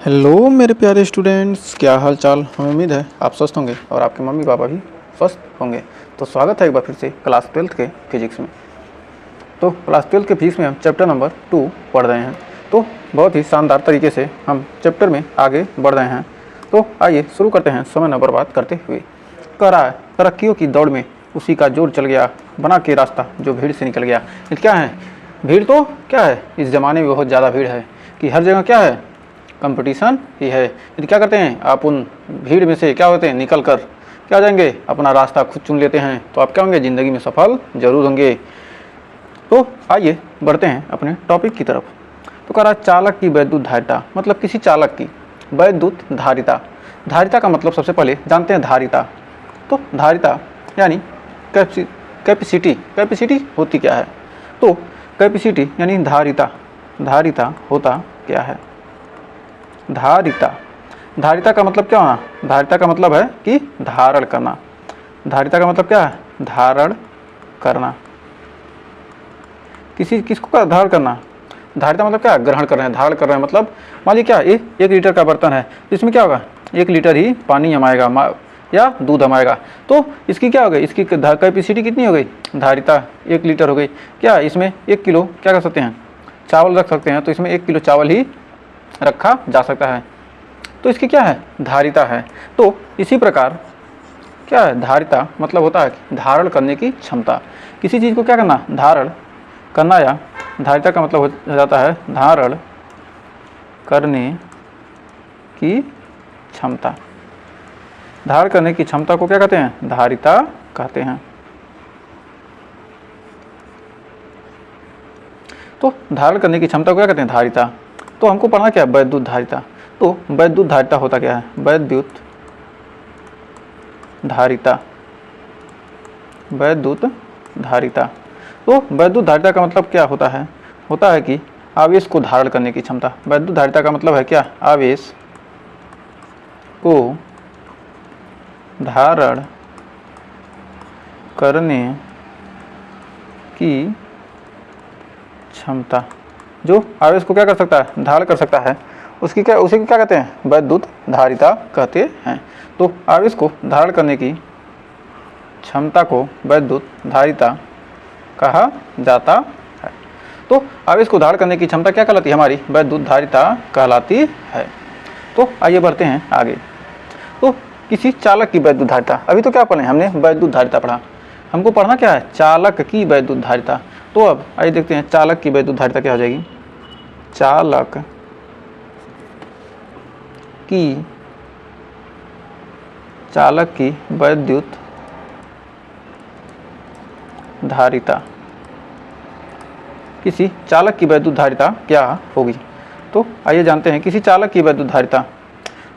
Hello मेरे प्यारे students, क्या हाल चाल। हमें उम्मीद है आप स्वस्थ होंगे और आपके मम्मी पापा भी स्वस्थ होंगे। तो स्वागत है एक बार फिर से क्लास 12th के फिजिक्स में। तो क्लास 12th के फिजिक्स में हम चैप्टर नंबर 2 पढ़ रहे हैं। तो बहुत ही शानदार तरीके से हम चैप्टर में आगे बढ़ रहे हैं। तो आइए शुरू करते हैं समय न बर्बाद करते हुए। कह रहा है, तरक्कियों की दौड़ में उसी का जोर चल गया, बना के रास्ता जो भीड़ से निकल गया। ये क्या है? भीड़ तो क्या है, इस ज़माने में बहुत ज़्यादा भीड़ है कि हर जगह क्या है, कंपटीशन ही है। यदि क्या करते हैं आप, उन भीड़ में से क्या होते हैं, निकल कर क्या जाएंगे, अपना रास्ता खुद चुन लेते हैं, तो आप क्या होंगे, ज़िंदगी में सफल जरूर होंगे। तो आइए बढ़ते हैं अपने टॉपिक की तरफ। तो कह रहा चालक की वैद्युत धारिता, मतलब किसी चालक की वैद्युत धारिता। धारिता का मतलब सबसे पहले जानते हैं धारिता। तो धारिता यानी कैपेसिटी। कैपेसिटी होती क्या है? तो कैपेसिटी यानी धारिता। धारिता होता क्या है? धारिता। धारिता का मतलब क्या होना? धारिता का मतलब है कि धारण करना। धारिता का मतलब क्या है? धारण करना। किसको का धारण करना? धारिता मतलब क्या है? ग्रहण कर रहे हैं, धारण कर रहे हैं। मतलब मान लीजिए क्या, एक लीटर का बर्तन है, इसमें क्या होगा, 1 लीटर ही पानी जमाएगा या दूध जमाएगा। तो इसकी क्या हो गई, इसकी कैपेसिटी कितनी हो गई? धारिता 1 लीटर हो गई। क्या इसमें 1 किलो क्या कर सकते हैं, चावल रख सकते हैं, तो इसमें 1 किलो चावल ही रखा जा सकता है। तो इसकी क्या है? धारिता है। तो इसी प्रकार क्या है, धारिता मतलब होता है धारण करने की क्षमता। किसी चीज़ को क्या करना, धारण करना, या धारिता का मतलब हो जाता है धारण करने की क्षमता। धारण करने की क्षमता को क्या कहते हैं? धारिता कहते हैं। तो धारण करने की क्षमता को क्या कहते हैं? धारिता। तो हमको पढ़ना क्या है? वैद्युत धारिता। तो वैद्युत धारिता होता क्या है? वैद्युत धारिता। वैद्युत धारिता। तो वैद्युत धारिता का मतलब क्या होता है? होता है कि आवेश को धारण करने की क्षमता। वैद्युत धारिता का मतलब है क्या? आवेश को धारण करने की क्षमता। जो आवेश को क्या कर सकता है? धारण कर सकता है, उसी को क्या कहते हैं? वैद्युत धारिता कहते हैं। तो आवेश को धारण करने की क्षमता को वैद्युत धारिता कहा जाता है। तो आवेश को धारण करने की क्षमता क्या कहलाती है? हमारी वैद्युत धारिता कहलाती है। तो आइए बढ़ते हैं आगे। तो किसी चालक की वैद्युत धारिता, अभी तो क्या पढ़े हमने? वैद्युत धारिता पढ़ा। हमको पढ़ना क्या है? चालक की वैद्युत धारिता। तो अब आइए देखते हैं चालक की वैद्युत धारिता क्या हो जाएगी। चालक की वैद्युत धारिता। किसी चालक की वैद्युत धारिता क्या होगी? तो आइए जानते हैं किसी चालक की वैद्युत धारिता।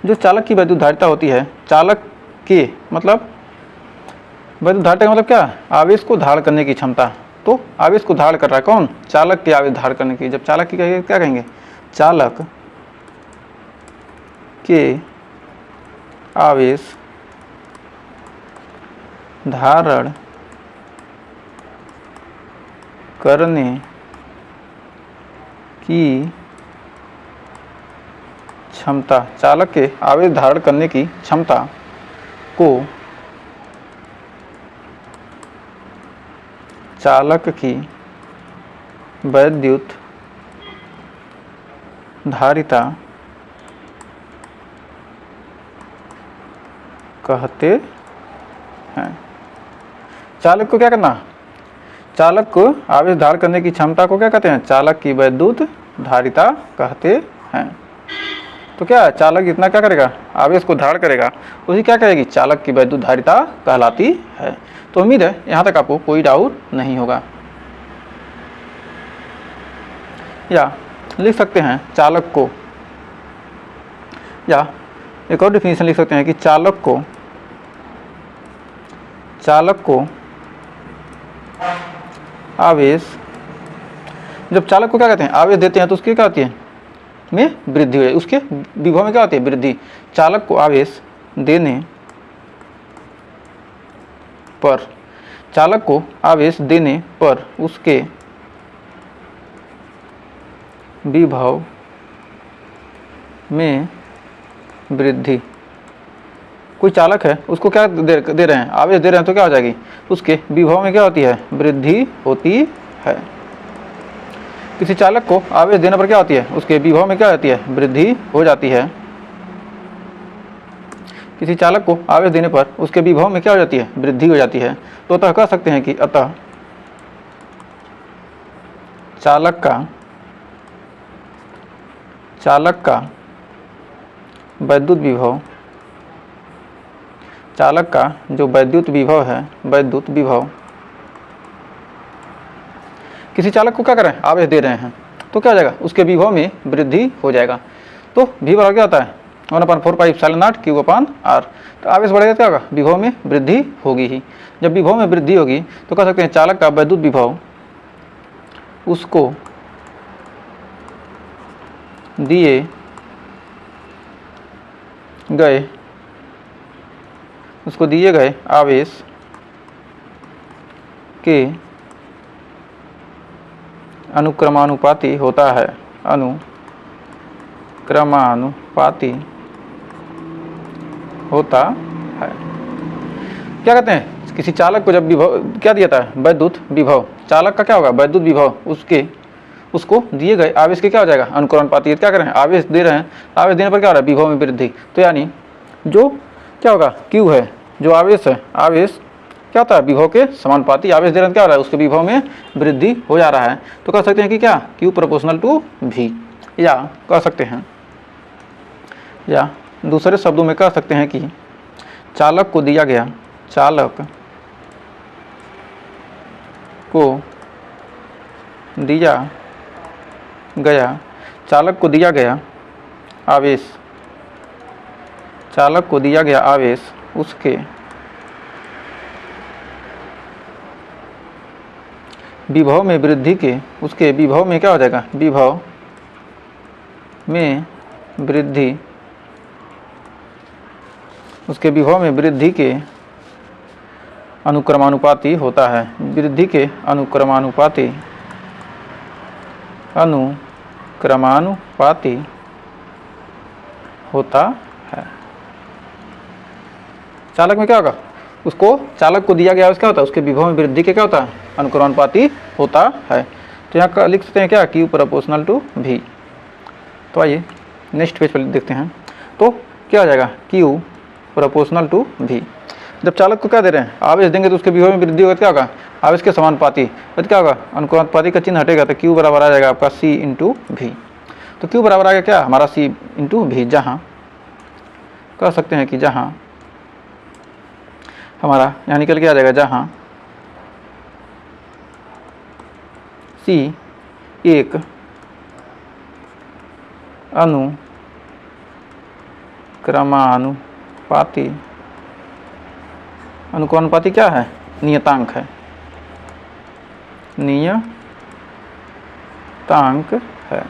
जो चालक की वैद्युत धारिता होती है, चालक के मतलब वैद्युत धारिता का मतलब क्या? आवेश को धारण करने की क्षमता। तो आवेश को धारण कर रहा है कौन? चालक के आवेश धारण करने की। जब चालक की कहेंगे क्या कहेंगे? चालक के आवेश धारण करने की क्षमता। चालक के आवेश धारण करने की क्षमता को चालक की वैद्युत धारिता कहते हैं। चालक को क्या करना? चालक को आवेश धारण करने की क्षमता को क्या कहते हैं? चालक की वैद्युत धारिता कहते हैं। तो क्या है, चालक इतना क्या करेगा? आवेश को धारण करेगा, उसी क्या कहेगी? चालक की वैद्युत धारिता कहलाती है। तो उम्मीद है यहाँ तक आपको कोई डाउट नहीं होगा। या लिख सकते हैं चालक को, या एक और डिफिनेशन लिख सकते हैं कि चालक को आवेश, जब चालक को क्या कहते हैं? आवेश देते हैं, तो उसकी क्या होती है? में वृद्धि हो, उसके विभव में क्या होती है? वृद्धि। चालक को आवेश देने पर, चालक को आवेश देने पर उसके विभव में वृद्धि। कोई चालक है, उसको क्या दे रहे हैं, आवेश दे रहे हैं, तो क्या हो जाएगी, उसके विभव में क्या होती है, वृद्धि होती है। किसी चालक को आवेश देने पर क्या होती है, उसके विभव में क्या होती है, वृद्धि हो जाती है। किसी चालक को आवेश देने पर उसके विभव में क्या हो जाती है, वृद्धि हो जाती है। तो अतः कह सकते हैं कि अतः चालक का वैद्युत विभव, चालक का जो वैद्युत विभव है, वैद्युत विभव, किसी चालक को क्या कर रहे हैं, आवेश दे रहे हैं, तो क्या हो जाएगा, उसके विभव में वृद्धि हो जाएगा। तो V बराबर क्या होता है, 1/4πε0 Q/R। तो आवेश बढ़ेगा, क्या होगा, विभव में वृद्धि होगी ही। जब विभव में वृद्धि होगी तो कह सकते हैं चालक का वैद्युत विभव उसको दिए गए आवेश के अनुक्रमानुपाती होता है, अनुक्रमानुपाती होता है। क्या कहते हैं, किसी चालक को जब विभव क्या दिया था, वैद्युत विभव, चालक का क्या होगा, वैद्युत विभव, उसको दिए गए आवेश के क्या हो जाएगा, अनुक्रमानुपाती। क्या करें, आवेश दे रहे हैं, आवेश देने पर क्या हो रहा है, विभव में वृद्धि। तो यानी जो क्या होगा, Q है, जो आवेश है, आवेश क्या होता है, विभव के समानुपाती। आवेश दे रहे हैं, क्या हो रहा है, उसके विभव में वृद्धि हो जा रहा है। तो कह सकते हैं कि क्या, Q प्रोपोर्शनल टू V। या कह सकते हैं, या दूसरे शब्दों में कह सकते हैं कि चालक को दिया गया आवेश उसके विभव में वृद्धि के, उसके विभव में क्या हो जाएगा, विभव में वृद्धि, उसके विभव में वृद्धि के अनुक्रमानुपाती होता है, वृद्धि के अनुक्रमानुपाती होता है। चालक में क्या होगा, उसको चालक को दिया गया है, क्या होता है, उसके विभव में वृद्धि के क्या होता है, अनुक्रमानुपाती होता है। तो यहाँ लिख सकते हैं क्या, Q प्रोपोर्शनल टू V। तो आइए नेक्स्ट पेज पर देखते हैं। तो क्या हो जाएगा, Q प्रोपोर्शनल टू V। जब चालक को क्या दे रहे हैं, आवेश देंगे तो उसके विभव में वृद्धि होगा, क्या होगा, आवेश के समानुपाती। तो क्या होगा, अनुक्रमानुपाती का चिन्ह हटेगा, तो Q बराबर आ जाएगा आपका C इंटू V। तो Q बराबर आ गया क्या, हमारा C इंटू V। जहाँ कह सकते हैं कि जहाँ हमारा यहाँ निकल के आ जाएगा, जहाँ C एक अनुक्रमानुपाती क्या है, नियतांक है, नियतांक है।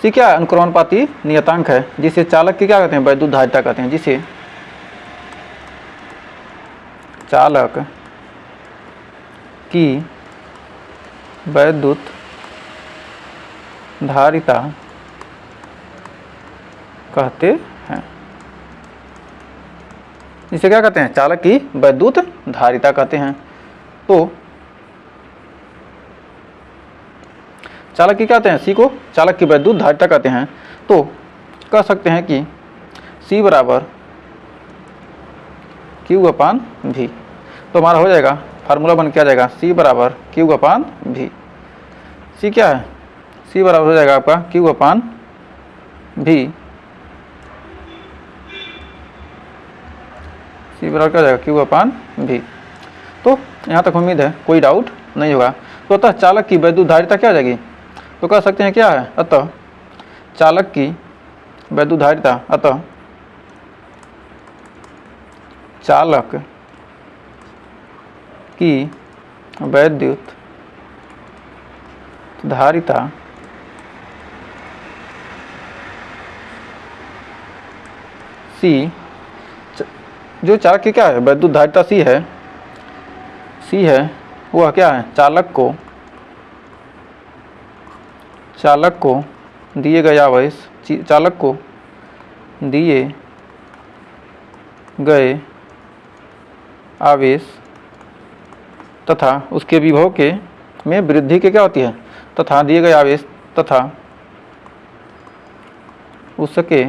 C क्या है, अनुक्रमानुपाती नियतांक है, जिसे चालक की क्या कहते हैं, वैद्युत धारिता कहते हैं, जिसे चालक की वैद्युत धारिता कहते हैं। इसे क्या कहते हैं, चालक की वैद्युत धारिता कहते हैं। तो चालक की क्या कहते हैं, C को चालक की वैद्युत धारिता कहते हैं। तो कह सकते हैं कि C बराबर Q/V। तो हमारा हो जाएगा, फार्मूला बन के आ जाएगा, C बराबर Q/V। C क्या है, C बराबर हो जाएगा आपका Q/V। C बराबर क्या हो जाएगा, Q/V। तो यहाँ तक उम्मीद है कोई डाउट नहीं होगा। तो अतः चालक की वैद्युत धारिता क्या हो जाएगी, तो कह सकते हैं क्या है, अतः चालक की वैद्युत धारिता, अतः चालक की वैद्युत धारिता C, जो चालक की क्या है, वैद्युत धारिता C है, वह क्या है, चालक को दिए गए आवेश, चालक को दिए गए आवेश तथा उसके विभव के में वृद्धि के क्या होती है, तथा दिए गए आवेश तथा उसके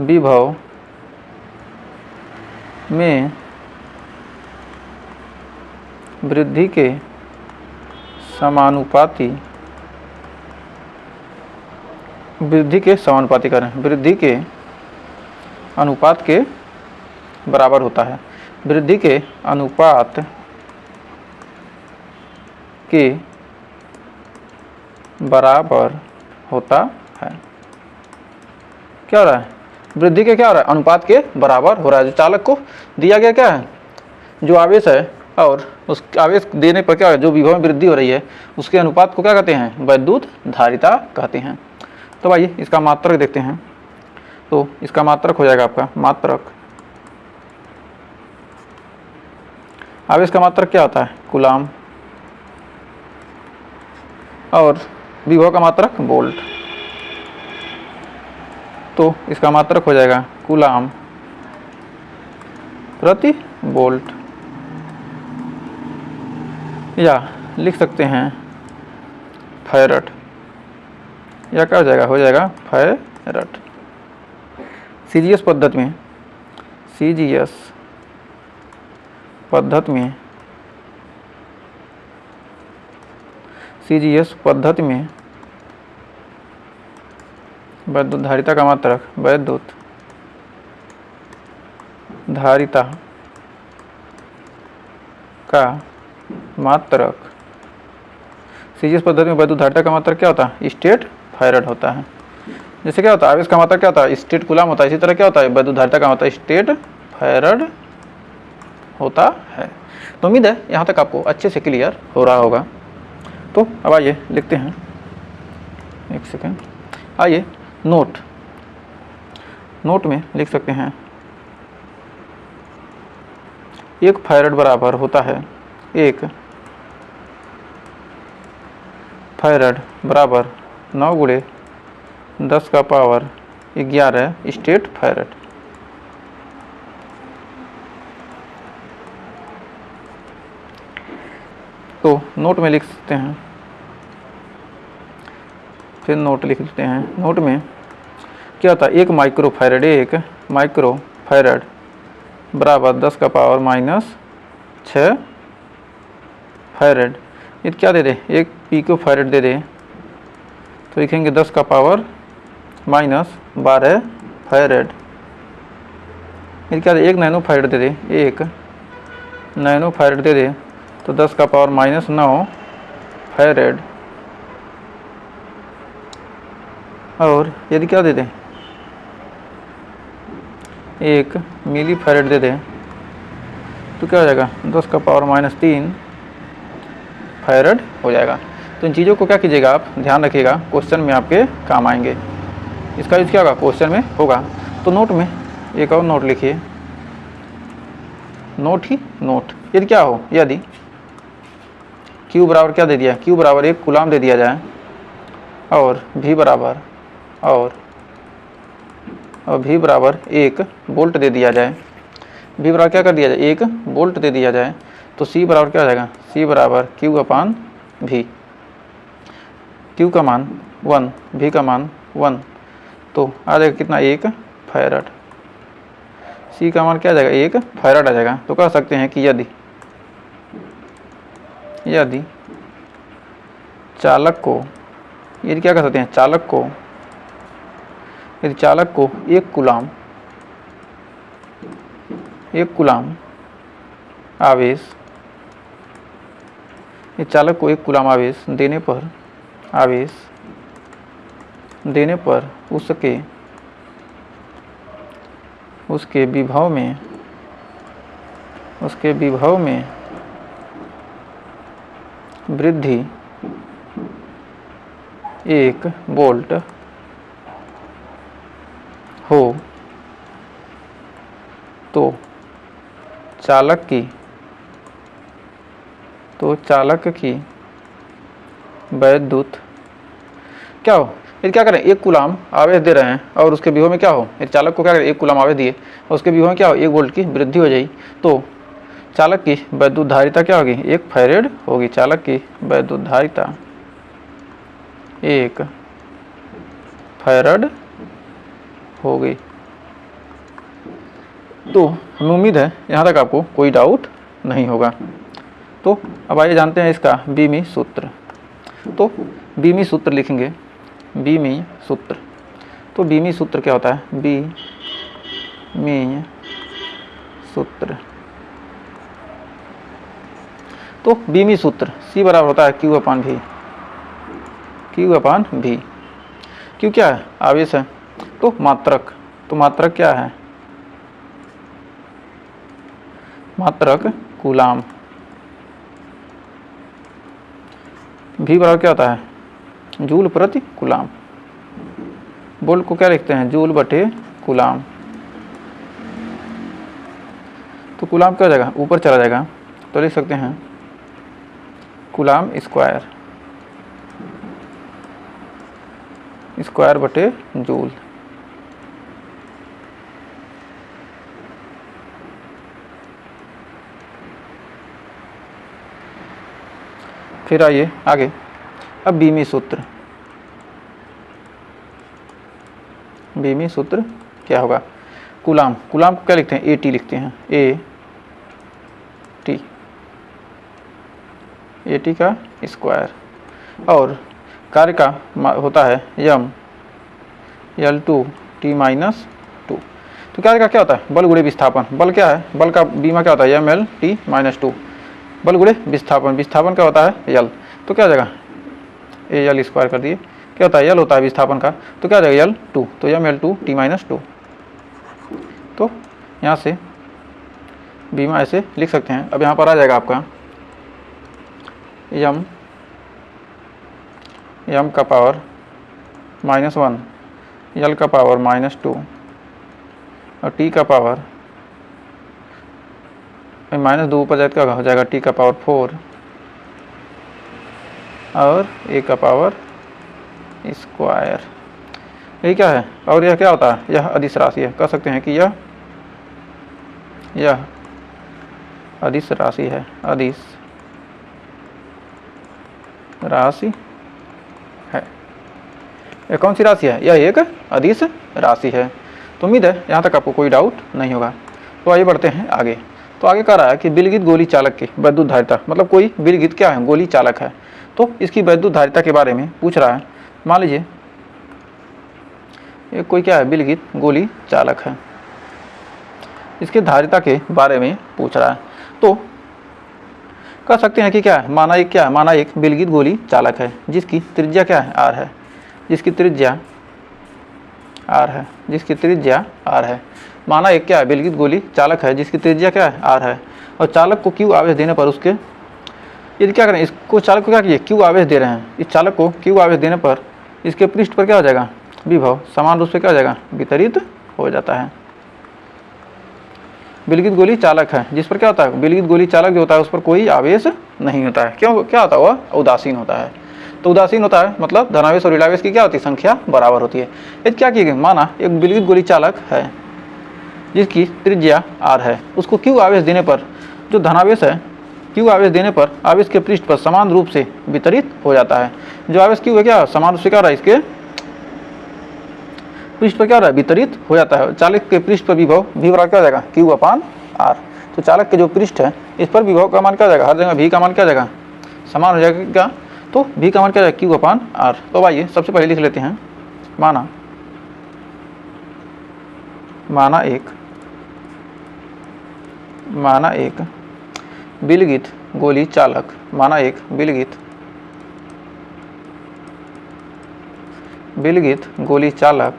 विभव में वृद्धि के समानुपाती करें, वृद्धि के अनुपात के बराबर होता है, वृद्धि के अनुपात के बराबर होता है। क्या हो रहा है, वृद्धि के क्या हो रहा है, अनुपात के बराबर हो रहा है। जो चालक को दिया गया क्या है, जो आवेश है, और उस आवेश देने पर क्या है, जो विभव में वृद्धि हो रही है उसके अनुपात को क्या कहते हैं, वैद्युत धारिता कहते हैं। तो आइए इसका मात्रक देखते हैं। तो इसका मात्रक हो जाएगा आपका, मात्रक आवेश का मात्रक क्या होता है, कूलाम, और विभव का मात्रक वोल्ट। तो इसका मात्रक हो जाएगा कूलाम प्रति वोल्ट, या लिख सकते हैं फैरड, या क्या हो जाएगा फैरड। सीजीएस पद्धति में, सीजीएस पद्धति में, सीजीएस पद्धति में वैद्युत धारिता का मात्रक, वैद्युत धारिता का मात्रक, सीजीएस पद्धति में वैद्युत धारिता का मात्रक क्या होता है, स्टेट फैरड होता है। जैसे क्या होता है, आवेश का मात्रक क्या होता है, स्टेट कूलाम होता है, इसी तरह क्या होता है, वैद्युत धारिता का होता है स्टेट फैरड होता है। तो उम्मीद है यहाँ तक आपको अच्छे से क्लियर हो रहा होगा। तो अब आइए लिखते हैं, एक सेकेंड, आइए नोट में लिख सकते हैं, 1 फैरड बराबर होता है, 1 फैरड बराबर 9 × 10⁻11 स्टेट फैरड। तो नोट में लिख सकते हैं, फिर नोट लिख लेते हैं। नोट में क्या होता है, 1 माइक्रो फैरड, 1 माइक्रो फैरड बराबर 10⁻⁻6 फैरड। ये क्या दे दे, 1 पिको फैरड दे दे, तो लिखेंगे 10⁻12 फैरड। ये क्या दे, 1 नैनो फैरड दे दे, 1 नैनो फैरड दे दे, तो 10⁻⁹ फैरड। और यदि क्या दे दें, 1 मिली फैरड दे दें, तो क्या हो जाएगा, 10⁻³ फैरड हो जाएगा। तो इन चीज़ों को क्या कीजिएगा, आप ध्यान रखिएगा, क्वेश्चन में आपके काम आएंगे। इसका यूज क्या होगा, क्वेश्चन में होगा। तो नोट में एक और नोट लिखिए, नोट ही नोट। यदि क्या हो, यदि Q बराबर क्या दे दिया, Q बराबर 1 कूलाम दे दिया जाए, और V बराबर V बराबर 1 वोल्ट दे दिया जाए, V बराबर क्या कर दिया जाए, 1 वोल्ट दे दिया जाए, तो C बराबर क्या हो जाएगा, C बराबर Q/V। Q का मान 1, V का मान 1, तो आ जाएगा कितना, 1 फैरड। C का मान क्या आ जाएगा, 1 फैरड आ जाएगा। तो कह सकते हैं कि यदि चालक को, यदि क्या कर सकते हैं, यदि चालक को 1 कूलाम आवेश, इस चालक को 1 कूलाम आवेश देने पर उसके विभव में वृद्धि 1 वोल्ट हो, तो चालक की वैद्युत क्या हो, यदि क्या करें, 1 कूलाम आवेश दे रहे हैं और उसके विभव में क्या हो, एक चालक को क्या करें, 1 कूलाम आवेश दिए और उसके विभव में क्या हो, 1 वोल्ट की वृद्धि हो जाएगी, तो चालक की वैद्युत धारिता क्या होगी, 1 फैरेड होगी। चालक की वैद्युत धारिता 1 फैरेड हो गई। तो हमें उम्मीद है यहाँ तक आपको कोई डाउट नहीं होगा। तो अब आइए जानते हैं इसका बीमी सूत्र। तो बीमी सूत्र लिखेंगे, बीमी सूत्र। तो बीमी सूत्र क्या होता है, बीमी सूत्र। तो बीमी सूत्र C बराबर होता है Q अपान V। Q अपान V। Q क्या है, आवेश है। तो मात्रक, तो मात्रक क्या है, मात्रक कूलाम। V बराबर क्या होता है, जूल प्रति कूलाम। वोल्ट को क्या लिखते हैं, जूल बटे कूलाम। तो कूलाम क्या हो जाएगा, ऊपर चला जाएगा, तो लिख सकते हैं कूलाम स्क्वायर, स्क्वायर बटे जूल। फिर आइए आगे, अब बीमी सूत्र। बीमी सूत्र क्या होगा, कूलाम, कूलाम को क्या लिखते हैं, AT लिखते हैं, AT का स्क्वायर, और कार्य का होता है L2T माइनस 2। तो कार्य का क्या होता है, बल गुणे विस्थापन। बल क्या है, बल का बीमा क्या होता है, MLT माइनस 2। बल गुणे विस्थापन, विस्थापन क्या होता है L। तो क्या हो जाएगा, AL स्क्वायर कर दिए, क्या होता है L होता है विस्थापन का, तो क्या हो जाएगा L2, तो ML2T माइनस 2। तो यहाँ से बीमा ऐसे लिख सकते हैं। अब यहाँ पर आ जाएगा आपका m का पावर -1, L का पावर -2 और T का पावर -2 ऊपर जाए क्या हो जाएगा, T का पावर 4 और A का पावर स्क्वायर। यही क्या है, और यह क्या होता है, यह अदिश राशि है। कह सकते हैं कि यह अदिश राशि है, अदिश राशि है। यह कौन सी राशि है, यह एक अदिश राशि है। तो उम्मीद है यहाँ तक आपको कोई डाउट नहीं होगा। तो आइए बढ़ते हैं आगे। तो आगे कह रहा है कि विलगित गोली चालक की वैद्युत धारिता, मतलब कोई विलगित क्या है, गोली चालक है, तो इसकी वैद्युत धारिता के बारे में पूछ रहा है। मान लीजिए ये कोई क्या है, विलगित गोली चालक है, इसके धारिता के बारे में पूछ रहा है। तो कह सकते हैं कि क्या है, माना एक क्या है, माना एक विलगित गोली चालक है जिसकी त्रिज्या क्या है, R है, जिसकी त्रिज्या R है, जिसकी त्रिज्या R है। माना एक क्या है, विलगित गोली चालक है जिसकी त्रिज्या क्या है, R है, और चालक को Q आवेश देने पर उसके, यदि क्या करें, इसको चालक को क्या कीजिए, Q आवेश दे रहे हैं, इस चालक को Q आवेश देने पर इसके पृष्ठ पर क्या हो जाएगा, विभव समान रूप से क्या हो जाएगा, वितरित हो जाता है। विलगित गोली चालक है जिस पर क्या होता है, विलगित गोली चालक जो होता है उस पर कोई आवेश नहीं होता है। क्यों, क्या होता है, वह उदासीन होता है। तो उदासीन होता है मतलब धनावेश और ऋणावेश की क्या होती है, संख्या बराबर होती है। यदि क्या किया गया, माना एक विलगित गोली चालक है जिसकी त्रिज्या R है, उसको Q आवेश देने पर जो धनावेश है, Q आवेश देने पर आवेश के पृष्ठ पर समान रूप से वितरित हो जाता है। जो आवेश Q है क्या समान रूप से क्या रहा है, इसके पृष्ठ पर क्या रहा है, वितरित हो जाता है। चालक के पृष्ठ पर विभव V बराबर क्या हो जाएगा, Q अपान R। तो चालक के जो पृष्ठ है इस पर विभव का मान क्या हो जाएगा, हर जगह V का मान क्या हो जाएगा, समान हो जाएगा क्या, तो V का मान क्या हो जाएगा, Q अपान R। तो आइए सबसे पहले लिख लेते हैं, माना एक विलगित गोली चालक, माना एक विलगित गोली चालक,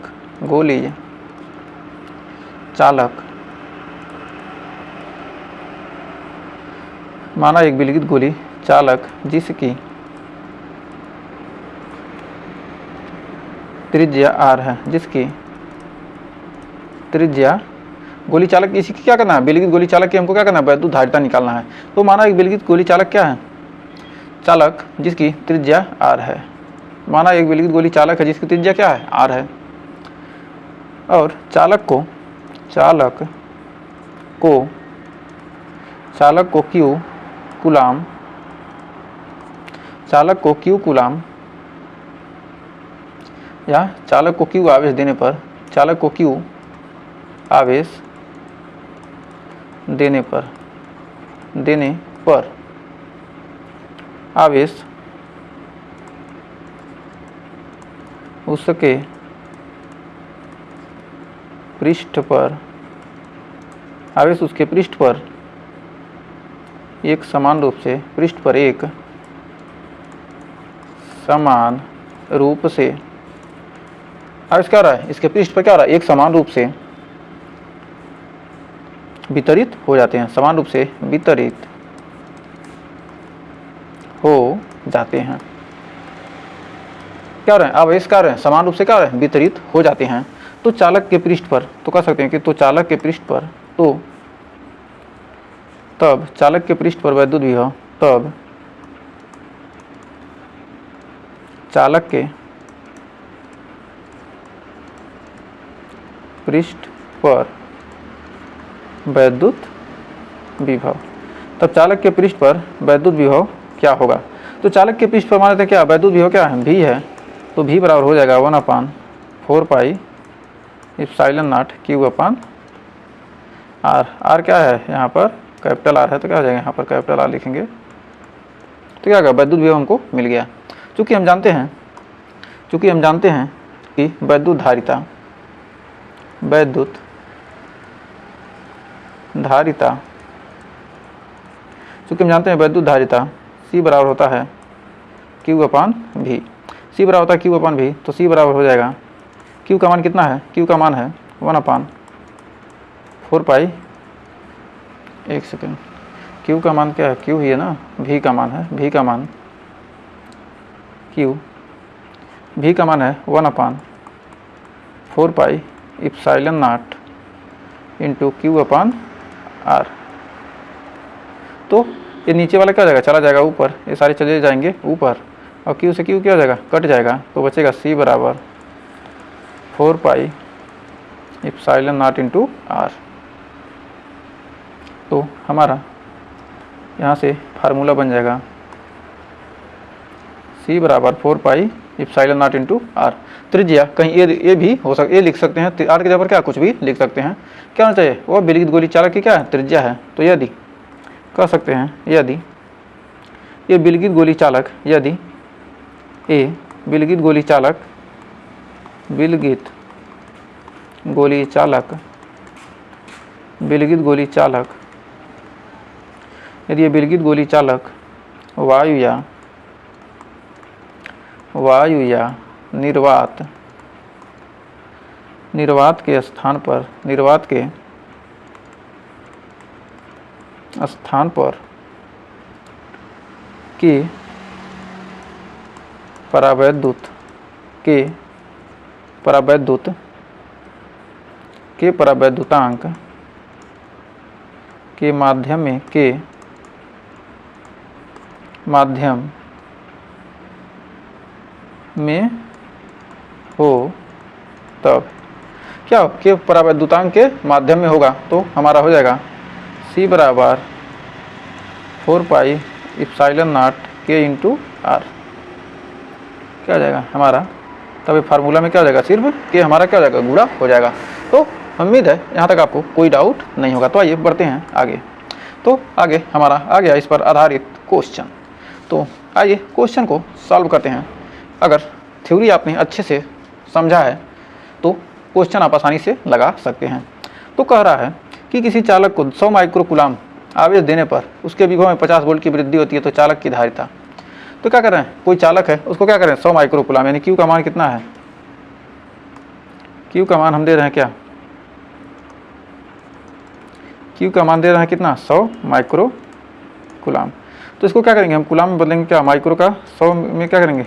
माना एक विलगित गोली चालक जिसकी त्रिज्या R है, जिसकी त्रिज्या, गोली चालक इसी की क्या करना है, विलगित गोली चालक की हमको क्या करना है, वैद्युत धारिता निकालना है। तो माना एक विलगित गोली चालक क्या है, चालक जिसकी त्रिज्या R है, माना एक विलगित गोली चालक है जिसकी त्रिज्या क्या है, r है, और चालक को Q कूलाम या चालक को Q आवेश देने पर आवेश उसके पृष्ठ पर एक समान रूप से आवेश क्या हो रहा है, इसके पृष्ठ पर क्या हो रहा है, एक समान रूप से वितरित हो जाते हैं, क्या हो रहे हैं, आवेश क्या हो रहे हैं, समान रूप से क्या हो रहे हैं, वितरित हो जाते हैं। तो चालक के पृष्ठ पर तो कह सकते हैं कि चालक के पृष्ठ पर वैद्युत विभव क्या होगा। तो चालक के पृष्ठ पर मान लेते हैं क्या, वैद्युत विभव क्या है, v है, तो v बराबर हो जाएगा 1/4 pi epsilon not Q/r। r क्या है, यहाँ पर कैपिटल R है, तो क्या हो जाएगा, यहाँ पर कैपिटल R लिखेंगे, तो क्या होगा, वैद्युत विभव हमको मिल गया। चूँकि हम जानते हैं कि वैद्युत धारिता C बराबर होता है Q/V, तो C बराबर हो जाएगा, Q का मान कितना है, Q का मान है 1/4 पाई, एक सेकेंड, Q का मान क्या है, Q ही है ना, V का मान है, V का मान है 1/4 pi epsilon not into Q/R। तो ये नीचे वाला क्या हो जाएगा, चला जाएगा ऊपर, ये सारे चले जाएंगे ऊपर, और Q से Q क्या हो जाएगा, कट जाएगा, तो बचेगा C बराबर 4 pi epsilon not into R। तो हमारा यहाँ से फार्मूला बन जाएगा C बराबर 4 pi epsilon not into R। त्रिज्या कहीं ये भी हो सकता, ये लिख सकते हैं, R के जगह पर क्या कुछ भी लिख सकते हैं, क्या होना चाहिए, वो विलगित गोली चालक की क्या है, त्रिज्या है। तो यदि कह सकते हैं, यदि ये विलगित गोली चालक, विलगित गोली चालक वायु या निर्वात के स्थान पर के परावैद्युतांक के माध्यम में हो, तब क्या के परावैद्युतांक के माध्यम में होगा, तो हमारा हो जाएगा C बराबर 4 pi epsilon not K into R। क्या हो जाएगा हमारा, तब ये फार्मूला में क्या हो जाएगा, सिर्फ K हमारा क्या हो जाएगा, गुणा हो जाएगा। तो उम्मीद है यहाँ तक आपको कोई डाउट नहीं होगा। तो आइए बढ़ते हैं आगे। तो आगे हमारा आ गया इस पर आधारित क्वेश्चन। तो आइए क्वेश्चन को सॉल्व करते हैं। अगर थ्योरी आपने अच्छे से समझा है तो क्वेश्चन आप आसानी से लगा सकते हैं। तो कह रहा है कि किसी चालक को 100 माइक्रोकूलाम आवेश देने पर उसके विभव में 50 वोल्ट की वृद्धि होती है, तो चालक की धारिता। तो क्या कर रहे हैं, कोई चालक है उसको क्या करें, 100 माइक्रोकूलाम, यानी Q का मान कितना है, Q का मान हम दे रहे हैं क्या, Q का मान दे रहे हैं कितना, 100 माइक्रोकूलाम। तो इसको क्या करेंगे हम, कूलाम में बदलेंगे क्या, माइक्रो का 100 में क्या करेंगे,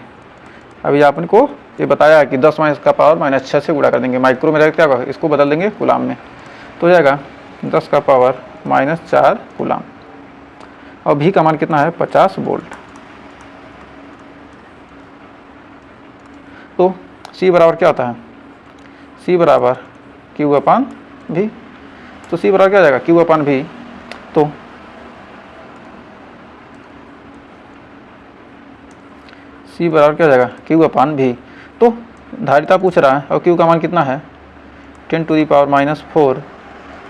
अभी आपने को ये बताया है कि 10 का पावर -6 से गुणा कर देंगे, माइक्रो में रहेगा क्या होगा, इसको बदल देंगे कूलाम में, तो हो जाएगा 10 का पावर -4 कूलाम। और V का मान कितना है, 50 वोल्ट। सी बराबर क्या होता है, सी बराबर क्यू अपान भी। तो सी बराबर क्या हो जाएगा, क्यू अपान भी। तो सी बराबर क्या हो जाएगा, क्यू अपान भी। तो धारिता पूछ रहा है और क्यू का मान कितना है 10⁻⁻⁴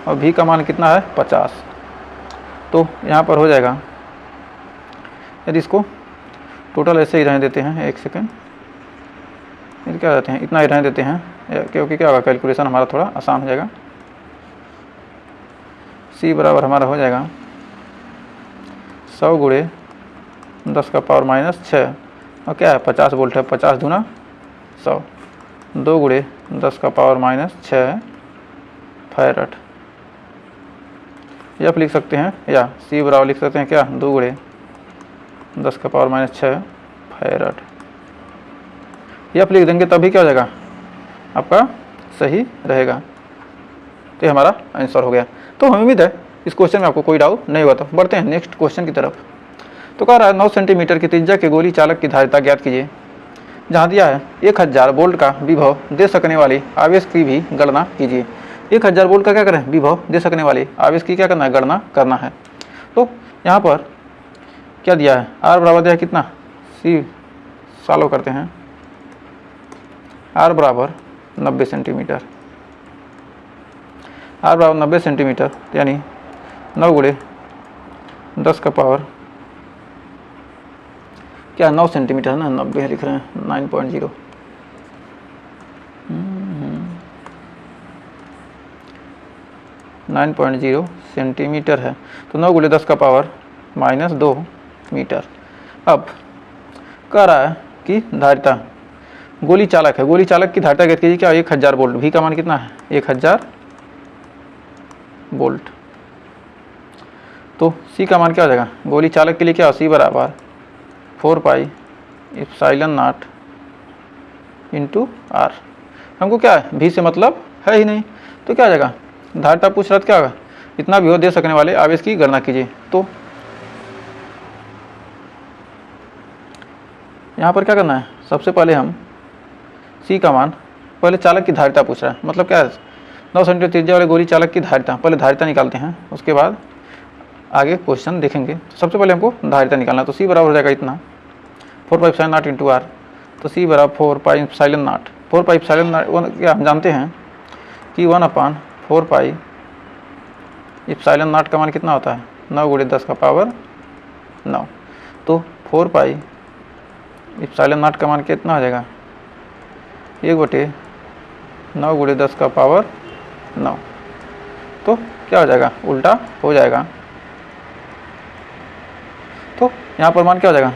और भी का मान कितना है 50। तो यहाँ पर हो जाएगा, यदि इसको टोटल ऐसे ही रहने देते हैं, एक सेकेंड, यदि क्या रहते हैं इतना ही रहने देते हैं, क्योंकि क्या होगा कैलकुलेशन हमारा थोड़ा आसान हो जाएगा। सी बराबर हमारा हो जाएगा 100 गुणे 10⁻⁻⁶ और क्या है 50 वोल्ट है, 50 दूना 100, 2 गुणे 10⁻⁻⁶ फैरड। यह लिख सकते हैं, या सी बराबर लिख सकते हैं क्या 2 गुणे 10⁻⁻⁶ फैरड। यह लिख देंगे तभी क्या हो जाएगा आपका सही रहेगा। तो ये हमारा आंसर हो गया। तो हमें उम्मीद है इस क्वेश्चन में आपको कोई डाउट नहीं हुआ। तो बढ़ते हैं नेक्स्ट क्वेश्चन की तरफ। तो कह रहा है 9 सेंटीमीटर की त्रिज्या के गोली चालक की धारिता ज्ञात कीजिए। जहाँ दिया है 1000 वोल्ट का विभव दे सकने वाली आवेश की भी गणना कीजिए। 1000 वोल्ट का क्या करें, विभव दे सकने वाले आवेश की क्या करना है, गणना करना है। तो यहाँ पर क्या दिया है, आर बराबर दिया है कितना, सी सॉल्व करते हैं, आर बराबर 90 सेंटीमीटर, आर बराबर 90 सेंटीमीटर यानी 9 गुणे 10 का पावर क्या 9 सेंटीमीटर है ना, 90 लिख रहे हैं 9.0, 9.0 सेंटीमीटर है। तो 9 गुणे 10 का पावर -2 मीटर। अब कह रहा है कि धारिता गोली चालक है, गोली चालक की धारिता ज्ञात कीजिए। क्या 1000 वोल्ट, भी का मान कितना है 1000 वोल्ट। तो सी का मान क्या हो जाएगा, गोली चालक के लिए क्या, सी बराबर 4 पाई ε0 इंटू आर। हमको क्या है भी से मतलब है ही नहीं, तो क्या आ जाएगा, धारिता पूछ रहा था क्या होगा, इतना विभव दे सकने वाले आवेश की गणना कीजिए। तो यहाँ पर क्या करना है, सबसे पहले हम सी का मान, पहले चालक की धारिता पूछ रहा है, मतलब क्या है 9 सेंटीमीटर त्रिज्या वाले गोली चालक की धारिता, पहले धारिता निकालते हैं, उसके बाद आगे क्वेश्चन देखेंगे। तो सबसे पहले हमको धारिता निकालना। तो सी बराबर हो जाएगा इतना 4 पाई ε0 इंटू आर। तो सी बराबर 4 पाई ε0, 4 पाई ε0 क्या हम जानते हैं कि 1/4 पाई ε0 का मान कितना होता है 9 गुणे 10 का पावर 9। तो 4 पाई ε0 का मान कितना हो जाएगा 1/9 गुणे 10 का पावर 9। तो क्या हो जाएगा, उल्टा हो जाएगा। तो यहाँ पर मान क्या हो जाएगा,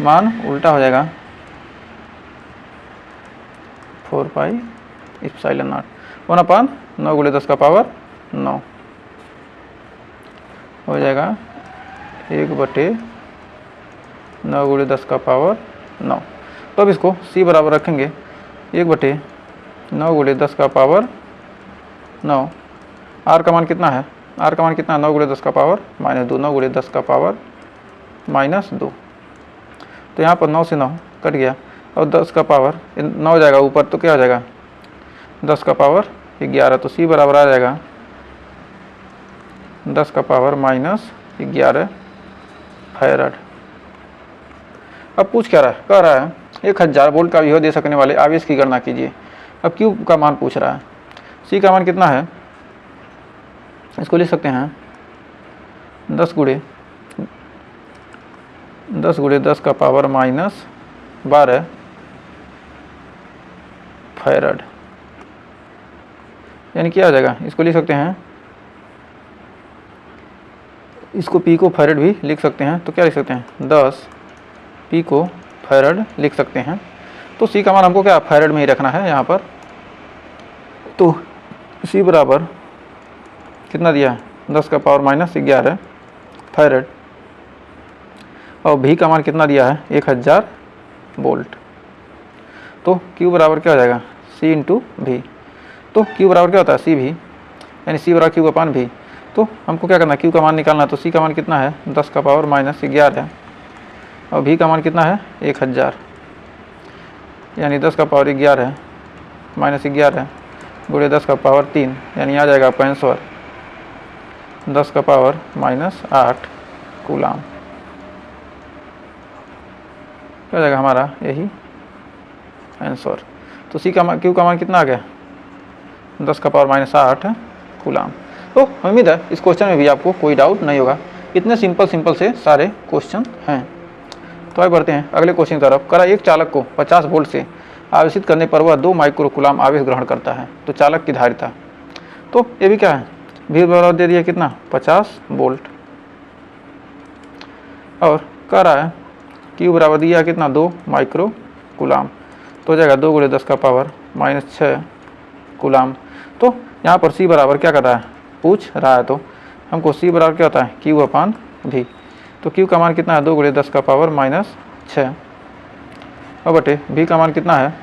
मान उल्टा हो जाएगा 4 पाई ε0 1/9 गुणे 10 का पावर 9 हो जाएगा 1/9 गुणे 10 का पावर 9। तो अब इसको सी बराबर रखेंगे 1/9 गुणे 10 का पावर 9। आर का मान कितना है, आर का मान कितना है 9 गुणे 10 का पावर -2, 9 गुणे 10 का पावर -2। तो यहाँ पर 9 से 9 कट गया और 10 का पावर 9 जाएगा ऊपर, तो क्या हो जाएगा 10 का पावर 11। तो सी बराबर आ जाएगा 10 का पावर -11 फैरड। अब पूछ क्या रहा है, कह रहा है 1000 वोल्ट का विभव दे सकने वाले आवेश की गणना कीजिए। अब क्यू का मान पूछ रहा है, सी का मान कितना है, इसको लिख सकते हैं 10 गुणे 10 का पावर -12 फैरड, यानी क्या आ जाएगा, इसको लिख सकते हैं, इसको पिको फैरड भी लिख सकते हैं। तो क्या लिख सकते हैं 10 पिको फैरड लिख सकते हैं। तो सी का मान हमको क्या फैरड में ही रखना है यहाँ पर। तो सी बराबर कितना दिया है 10 का पावर -11 फैरड और भी का मान कितना दिया है 1000 वोल्ट। तो क्यू बराबर क्या हो जाएगा सी इंटू भी। तो क्यू बराबर क्या होता है सी भी, यानी सी बराबर क्यू अपान भी। तो हमको क्या करना है, क्यू का मान निकालना है। तो सी का मान कितना है 10 का पावर -11 और भी का मान कितना है 1000। यानी 10 का पावर 11 माइनस 11 गुणे 10 का पावर 3 यानी आ जाएगा आपका आंसर 10 का पावर माइनस 8 कूलाम। क्या हो जाएगा हमारा यही आंसर। तो सी का क्यू का मान कितना आ गया 10 का पावर माइनस 8 कूलाम। तो उम्मीद है इस क्वेश्चन में भी आपको कोई डाउट नहीं होगा। इतने सिंपल से सारे क्वेश्चन हैं। तो आगे बढ़ते हैं अगले क्वेश्चन की तरफ। करा एक चालक को 50 वोल्ट से आवेशित करने पर वह 2 माइक्रो कूलाम आवेश ग्रहण करता है, तो चालक की धारिता। तो ये भी क्या है, भी बराबर दे दिया कितना 50 वोल्ट और कह रहा है क्यू बराबर दिया कितना 2 माइक्रो कूलाम। तो हो जाएगा 2 गुणे 10 का पावर माइनस 6 कूलाम। तो यहाँ पर सी बराबर क्या कर रहा है, पूछ रहा है। तो हमको सी बराबर क्या होता है क्यू अपान भी। तो क्यू का मान कितना है 2 गुणे 10 का पावर माइनस 6 और बटे भी का मान कितना है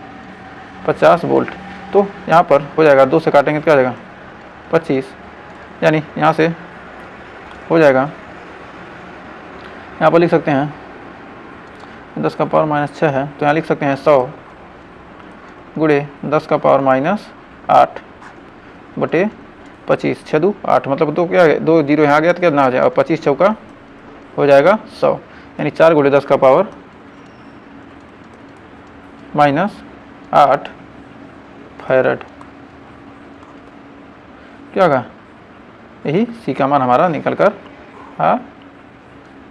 50 वोल्ट। तो यहाँ पर हो जाएगा 2 से काटेंगे तो क्या हो जाएगा 25, यानी यहाँ से हो जाएगा, यहाँ पर लिख सकते हैं 10 का पावर माइनस 6 है तो यहाँ लिख सकते हैं 100 गुणे 10 का पावर माइनस 8 बटे 25, 6 2 8 मतलब 2 क्या 2 जीरो यहाँ आ गया तो कितना हो जाएगा, और 25 चौका हो जाएगा 100 यानी 4 गुणे 10 का पावर माइनस 8 फैरड। क्या होगा, यही सी का मान हमारा निकल कर आ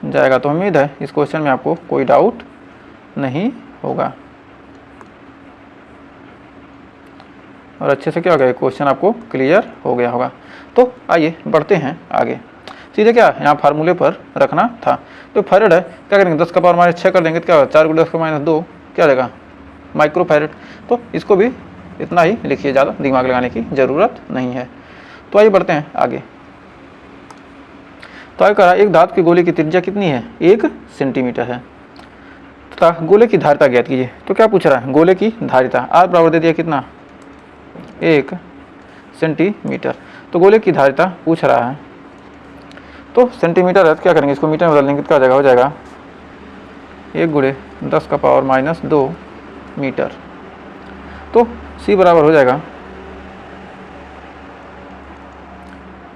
जाएगा। तो उम्मीद है इस क्वेश्चन में आपको कोई डाउट नहीं होगा और अच्छे से क्या हो गया क्वेश्चन आपको क्लियर हो गया होगा। तो आइए बढ़ते हैं आगे। सीधे क्या यहाँ फार्मूले पर रखना था। तो फैरड है, क्या करेंगे 10 का पावर माइनस 6 कर देंगे तो क्या होगा 4 गुणे 10 का माइनस 2 क्या रहेगा माइक्रो फैरड। तो इसको भी इतना ही लिखिए, ज़्यादा दिमाग लगाने की ज़रूरत नहीं है। तो आइए बढ़ते हैं आगे। तो आगे करा एक धातु की गोले की त्रिज्या कितनी है 1 सेंटीमीटर है तथा गोले की धारिता ज्ञात कीजिए। तो क्या पूछ रहा है, गोले की धारिता आर बराबर दे दिया कितना 1 सेंटीमीटर। तो गोले की धारिता पूछ रहा है, तो सेंटीमीटर है तो क्या करेंगे इसको मीटर में बदल देंगे तो क्या हो जाएगा 1 गुणे 10 का पावर माइनस 2 मीटर। तो सी बराबर हो जाएगा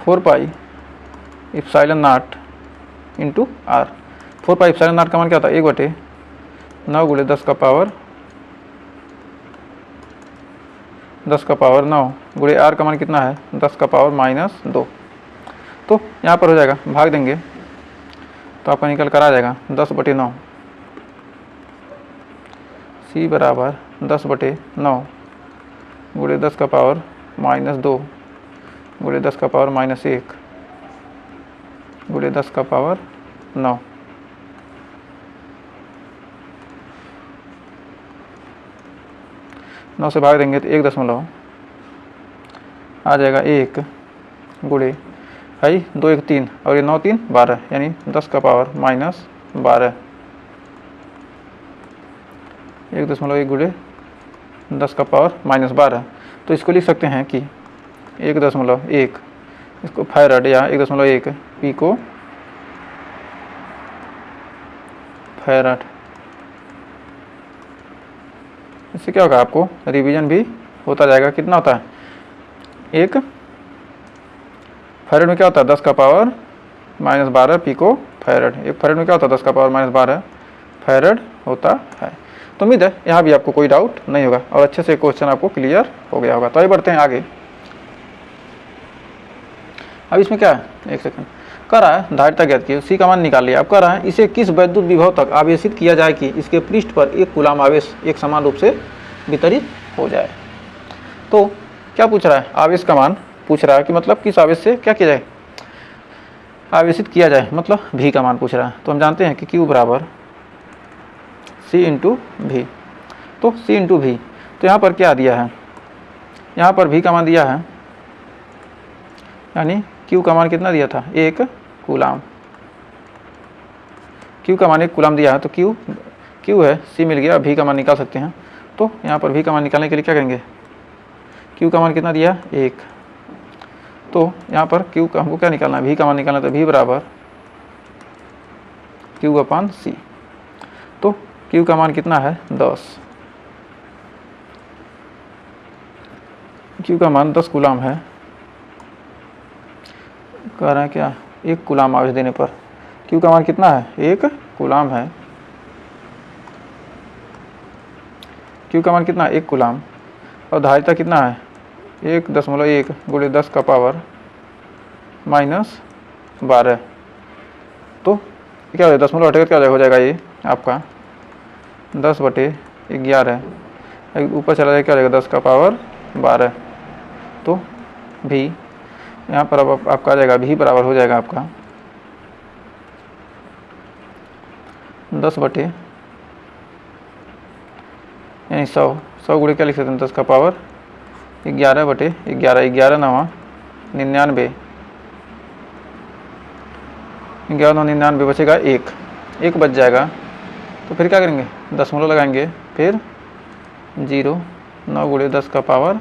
4 pi epsilon naught into R. 4 pi epsilon naught का मान क्या होता है 1 बटे 9 गुणे 10 का पावर 9 गुणे आर का मान कितना है 10 का पावर माइनस 2। तो यहाँ पर हो जाएगा भाग देंगे तो आपका निकल कर आ जाएगा 10 बटे 9। सी बराबर 10 बटे 9 गुणे 10 का पावर माइनस 2 गुणे 10 का पावर माइनस 1 गुणे 10 का पावर 9। नौ से भाग देंगे तो 1 दशमलव आ जाएगा 1 गुणे भाई 2 1 3 और ये 9 3 12 यानी 10 का पावर माइनस 12। 1.1 गुणे 10 का पावर माइनस 12। तो इसको लिख सकते हैं कि 1.1 इसको फैरड या 1.1 पिको फैरड। इससे क्या होगा आपको रिवीजन भी होता जाएगा। कितना होता है 1 फैरड में क्या होता है 10 का पावर माइनस 12 पिको फैरड। एक फैरड में क्या होता है 10 का पावर माइनस 12 फैरड होता है। तो उम्मीद है यहाँ भी आपको कोई डाउट नहीं होगा और अच्छे से क्वेश्चन आपको क्लियर हो गया होगा। तो आइए बढ़ते हैं आगे। अब इसमें क्या है, एक सेकंड, कह रहा है धारिता ज्ञात की, सी का मान निकाल लिया। अब कह रहा है इसे किस वैद्युत विभव तक आवेशित किया जाए कि इसके पृष्ठ पर 1 कूलाम आवेश एक समान रूप से वितरित हो जाए। तो क्या पूछ रहा है, आवेश का मान पूछ रहा है कि मतलब किस आवेश से क्या किया जाए आवेशित किया जाए, मतलब भी का मान पूछ रहा है। तो हम जानते हैं कि Q बराबर C इंटू भी। तो C इंटू भी, तो यहाँ पर क्या दिया है, यहाँ पर भी का मान दिया है यानी Q का मान कितना दिया था 1 कूलाम। Q का मान 1 कूलाम दिया है तो Q है, C मिल गया, भी का मान निकाल सकते हैं। तो यहाँ पर भी का मान निकालने के लिए क्या करेंगे, Q का मान कितना दिया 1, तो यहाँ पर Q का हमको क्या निकालना है, भी का मान निकालना, तो भी बराबर Q अपान C। तो Q का मान कितना है 10 क्यू का मान 10 कूलाम है। कह रहे हैं क्या 1 कूलाम आवेश देने पर क्यू का मान कितना है 1 कूलाम है। क्यू का मान कितना है 1 कूलाम और धारिता कितना है 1.1 गुणे 10 का पावर -12। तो क्या हो जाएगा 10 हटेगा क्या हो जाएगा ये आपका 10/11 ऊपर चला जाएगा क्या हो जाएगा 10 का पावर 12। तो भी यहाँ पर अब आपका आ जाएगा भी बराबर हो जाएगा आपका 10 यानी 100 गुणे क्या लिख सकते हैं 10 का पावर 11/11 11 9 99 99 बचेगा 1 बच जाएगा। तो फिर क्या करेंगे दशमलव लगाएंगे फिर 0 9 गुणे 10 का पावर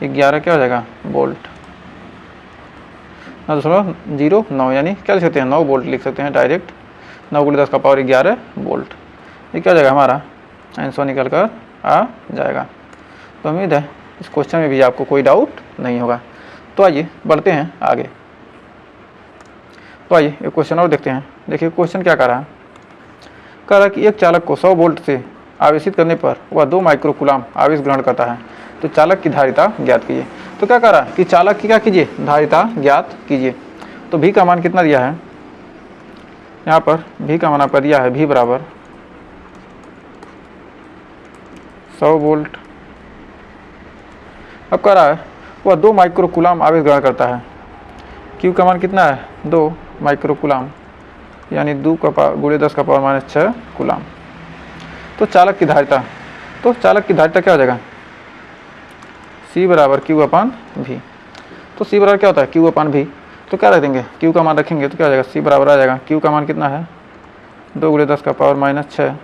11 क्या हो जाएगा वोल्ट 9.09 यानी क्या लिख सकते हैं 9 वोल्ट लिख सकते हैं डायरेक्ट 9 गुणे 10 का पावर 11 वोल्ट। ये क्या हो जाएगा हमारा आंसर निकल कर आ जाएगा। तो उम्मीद है इस क्वेश्चन में भी आपको कोई डाउट नहीं होगा। तो आइए बढ़ते हैं आगे। तो आइए एक क्वेश्चन और देखते हैं। देखिए क्वेश्चन क्या कह रहा है कि एक चालक को 100 वोल्ट से आवेशित करने पर वह 2 माइक्रो कूलाम आवेश ग्रहण करता है। तो चालक की धारिता ज्ञात कीजिए। तो क्या कह रहा है कि चालक की क्या कीजिए धारिता ज्ञात कीजिए। तो भी का मान कितना दिया है यहाँ पर भी का मान आपका दिया है भी बराबर 100 वोल्ट। अब कह रहा है वह 2 माइक्रो कूलाम आवेश ग्रहण करता है। क्यू का मान कितना है 2 माइक्रो कूलाम यानी 2 का गुणे 10 का पावर -6 कूलाम। तो चालक की धारिता क्या हो जाएगा C बराबर Q/V। तो C बराबर क्या होता है Q/V। तो क्या रख देंगे Q का मान रखेंगे तो क्या हो जाएगा C बराबर आ जाएगा Q का मान कितना है 2 गुणे 10 का पावर -6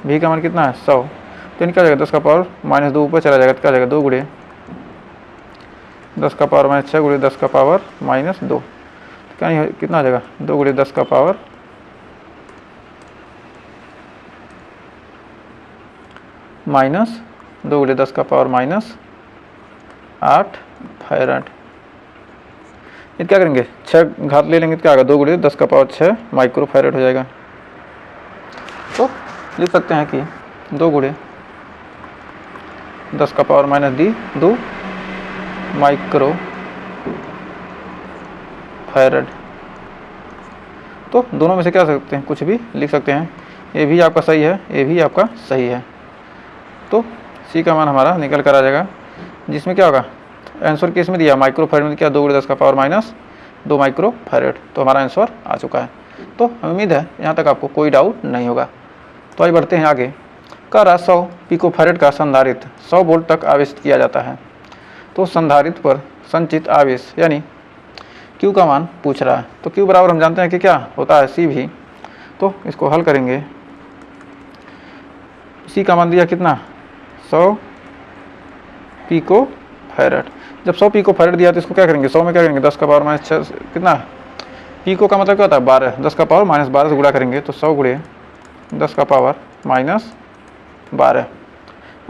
V का मान कितना है 100। तो इनका जाएगा 10 का पावर -2 ऊपर चला जाएगा तो क्या जाएगा 2 गुणे 10 का पावर -6 गुणे 10 का पावर -2। तो क्या कितना आ जाएगा 2 गुणे 10 का पावर -2 गुणे 10 का पावर -8 फैराड। ये क्या करेंगे 6 घात ले लेंगे तो क्या आएगा 2 गुणे 10 का पावर 6 माइक्रो फैराड हो जाएगा। तो लिख सकते हैं कि 2 गुणे 10 का पावर -2 माइक्रो फैराड। तो दोनों में से क्या सकते हैं कुछ भी लिख सकते हैं। ये भी आपका सही है ये भी आपका सही है। तो सी का मान हमारा निकल कर आ जाएगा जिसमें क्या होगा आंसर केस में दिया माइक्रो फैराड में क्या 2 गुणे 10 का पावर -2 माइक्रो फैराड। तो हमारा आंसर आ चुका है। तो उम्मीद है यहाँ तक आपको कोई डाउट नहीं होगा। तो आइए बढ़ते हैं आगे। कह रहा 100 पिको फैराड का संधारित्र 100 वोल्ट तक आवेशित किया जाता है। तो संधारित्र पर संचित आवेश यानी क्यू का मान पूछ रहा है। तो क्यू बराबर हम जानते हैं कि क्या होता है सी भी। तो इसको हल करेंगे सी का मान दिया कितना 100 पिको फैराड। जब 100 पिको फैराड दिया तो इसको क्या करेंगे 100 में क्या करेंगे 10 का पावर -6 कितना पिको का मतलब क्या होता है 12 10 का पावर -12 से गुणा करेंगे तो 100 गुणे 10 का पावर -12।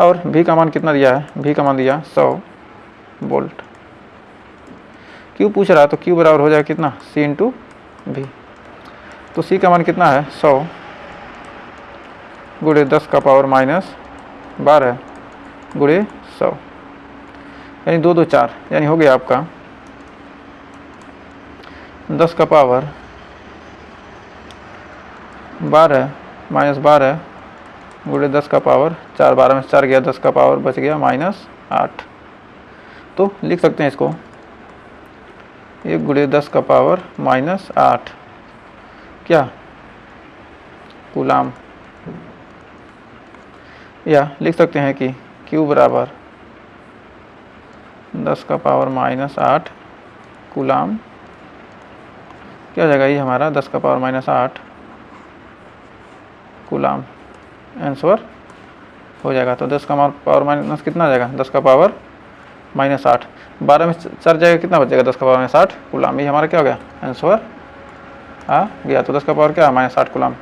और भी का मान कितना दिया है भी का मान दिया 100 वोल्ट। क्यू पूछ रहा है तो क्यू बराबर हो जाएगा कितना C × V। तो C का मान कितना है 100 गुणे 10 का पावर -12 गुणे 100 यानी 2 2 4 यानी हो गया आपका 10 का पावर 12 -12 गुणे 10 का पावर 4 12 में 4 गया 10 का पावर बच गया -8। तो लिख सकते हैं इसको 1 गुणे 10 का पावर -8 क्या कूलाम। या लिख सकते हैं कि Q बराबर 10 का पावर -8 कूलाम क्या हो जाएगा ये हमारा 10 का पावर -8 कूलाम आंसर हो जाएगा। तो 10 का पावर माइनस कितना आ जाएगा 10 का पावर -8 12 में 4 जाएगा कितना बचेगा 10 का पावर -8 कूलाम। ये हमारा क्या हो गया आंसर आ गया। तो 10 का पावर क्या है -8 कूलाम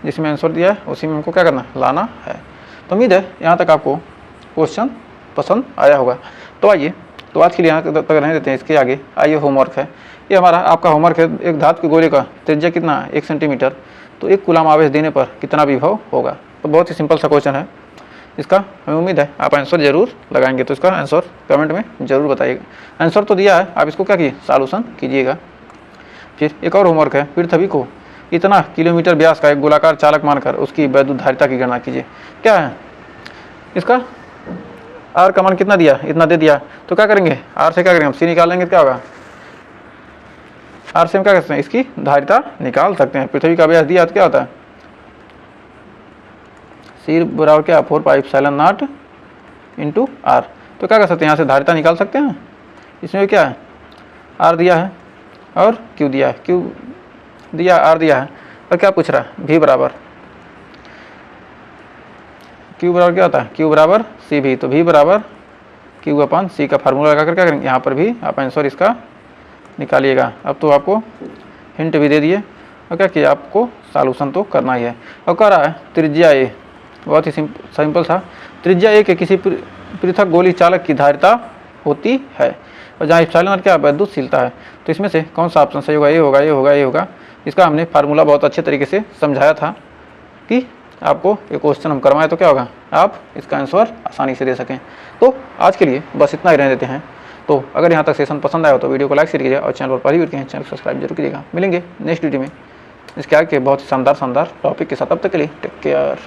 जिसमें आंसर दिया है उसी में हमको क्या करना लाना है। तो उम्मीद है यहाँ तक आपको क्वेश्चन पसंद आया होगा। तो आइए, तो आज के लिए यहाँ तक रहने देते हैं। इसके आगे आइए होमवर्क है। ये हमारा आपका होमवर्क है। एक धातु के गोले का त्रिज्या कितना है 1 सेंटीमीटर, तो 1 कूलम आवेश देने पर कितना विभव होगा। तो बहुत ही सिंपल सा क्वेश्चन है। इसका हमें उम्मीद है आप आंसर जरूर लगाएंगे। तो इसका आंसर कमेंट में जरूर बताइएगा। आंसर तो दिया है, आप इसको क्या कीजिए, सॉल्यूशन कीजिएगा। फिर एक और होमवर्क है, पृथ्वी को इतना किलोमीटर व्यास का एक गोलाकार चालक मानकर उसकी वैद्युत धारिता की गणना कीजिए। क्या है इसका, आर का मान कितना दिया, इतना दे दिया, तो क्या करेंगे, आर से क्या करेंगे, हम सी निकालेंगे तो क्या होगा, आर से हम क्या कर सकते हैं, इसकी धारिता निकाल सकते हैं। पृथ्वी का व्यास दिया तो क्या होता है, सी बराबर क्या 4πε0 इंटू आर। तो क्या कर सकते हैं, यहाँ से धारिता निकाल सकते हैं। इसमें क्या है, आर दिया है और क्यू दिया है, क्यू दिया, आर दिया है, और क्या पूछ रहा है, वी बराबर, क्यू बराबर क्या होता है, क्यू बराबर सी भी। तो वी बराबर क्यू अपन सी का फार्मूला लगाकर क्या करेंगे, यहाँ पर भी आप आंसर इसका निकालिएगा। अब तो आपको हिंट भी दे दिए, और क्या किया, आपको सॉल्यूशन तो करना ही है। और कह रहा है त्रिज्या ए, बहुत ही सिंपल था। त्रिज्या ए के किसी पृथक गोली चालक की धारिता होती है, और जहाँ एप्सिलॉन क्या वैद्युतशीलता है। तो इसमें से कौन सा ऑप्शन सही होगा, ये होगा, ये होगा, ये होगा। इसका हमने फार्मूला बहुत अच्छे तरीके से समझाया था कि आपको ये क्वेश्चन हम करवाएं तो क्या होगा, आप इसका आंसर आसानी से दे सकें। तो आज के लिए बस इतना ही रहने देते हैं। तो अगर यहाँ तक सेशन पसंद आया हो तो वीडियो को लाइक शेयर कीजिएगा, और चैनल पर पहली बार हैं चैनल को सब्सक्राइब जरूर कीजिएगा। मिलेंगे नेक्स्ट वीडियो में इसके आगे बहुत ही शानदार टॉपिक के साथ। अब तक के लिए टेक केयर।